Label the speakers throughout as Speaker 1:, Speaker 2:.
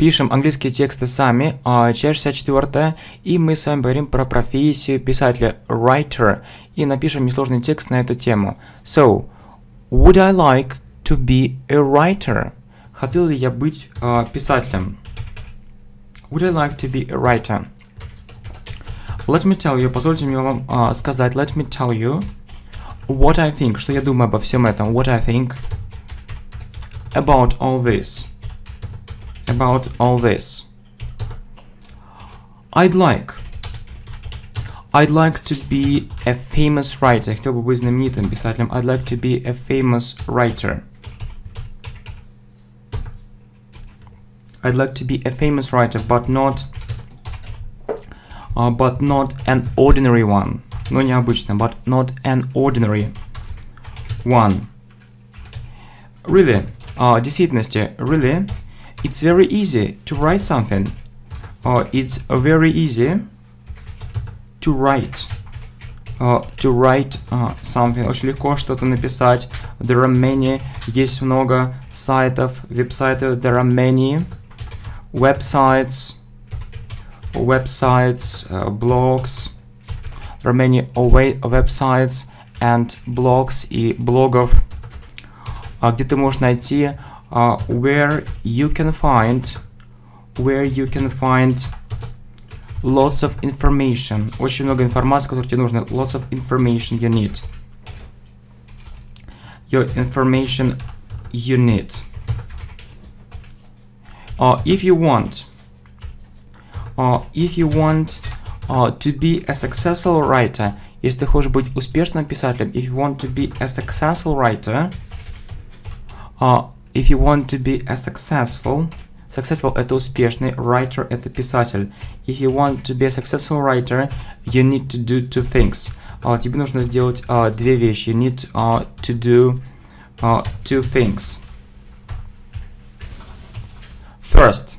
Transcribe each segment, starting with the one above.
Speaker 1: Пишем английские тексты сами, часть 64, и мы с вами говорим про профессию писателя Writer, и напишем несложный текст на эту тему. So, would I like to be a writer? Хотел ли я быть писателем? Would I like to be a writer? Let me tell you, позвольте мне вам сказать, let me tell you what I think, что я думаю обо всем этом, what I think about all this. About all this. I'd like to be a famous writer. Я хотел бы быть знаменитым писателем. I'd like to be a famous writer. I'd like to be a famous writer, but not an ordinary one. Но необычно, but not an ordinary one. Really, действительности, really, it's very easy to write something. It's very easy to write something. Очень легко что-то написать. There are many. Есть много сайтов, веб-сайтов. There are many websites, blogs. There are many websites and blogs и блогов, где ты можешь найти where you can find lots of information. Очень много информации, которую тебе нужно. Lots of information you need. Your information you need. If you want to be a successful writer, если ты хочешь быть успешным писателем, if you want to be a successful writer, if you want to be a successful это успешный, writer это писатель. If you want to be a successful writer, you need to do two things. Тебе нужно сделать две вещи. You need to do two things. First,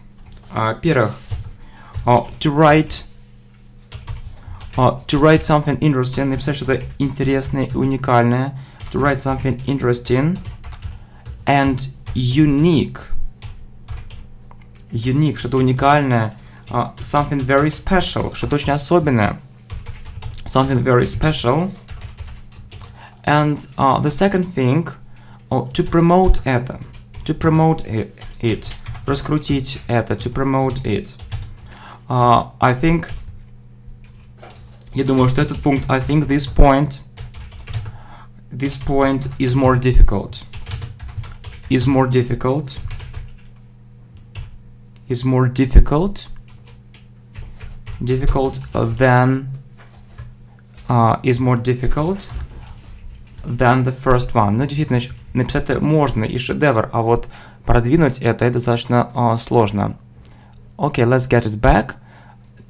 Speaker 1: первых, to write something interesting, написать что-то интересное и уникальное. To write something interesting and unique, что-то уникальное. Something very special, что-то очень особенное. Something very special. And the second thing, to promote это, to promote it, раскрутить это, to promote it. I think, я думаю, что этот пункт, I think this point is more difficult. Is more difficult than the first one. Ну, действительно, написать это можно и шедевр, а вот продвинуть это достаточно сложно. Okay, let's get it back.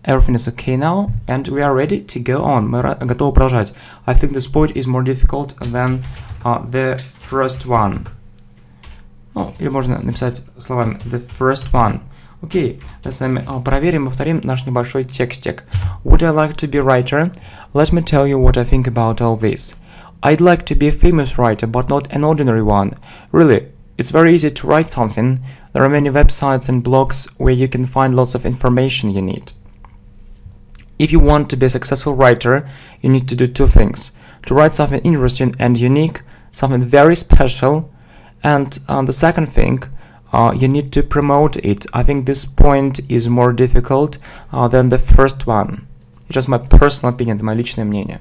Speaker 1: Everything is okay now, and we are ready to go on. Мы готовы продолжать. I think this point is more difficult than the first one. Ну, или можно написать словами the first one. Окей, мы с вами проверим и повторим наш небольшой текстик. Would I like to be a writer? Let me tell you what I think about all this. I'd like to be a famous writer, but not an ordinary one. Really, it's very easy to write something. There are many websites and blogs where you can find lots of information you need. If you want to be a successful writer, you need to do two things. To write something interesting and unique, something very special, and the second thing, you need to promote it. I think this point is more difficult than the first one. It's just my personal opinion, это мое личное мнение.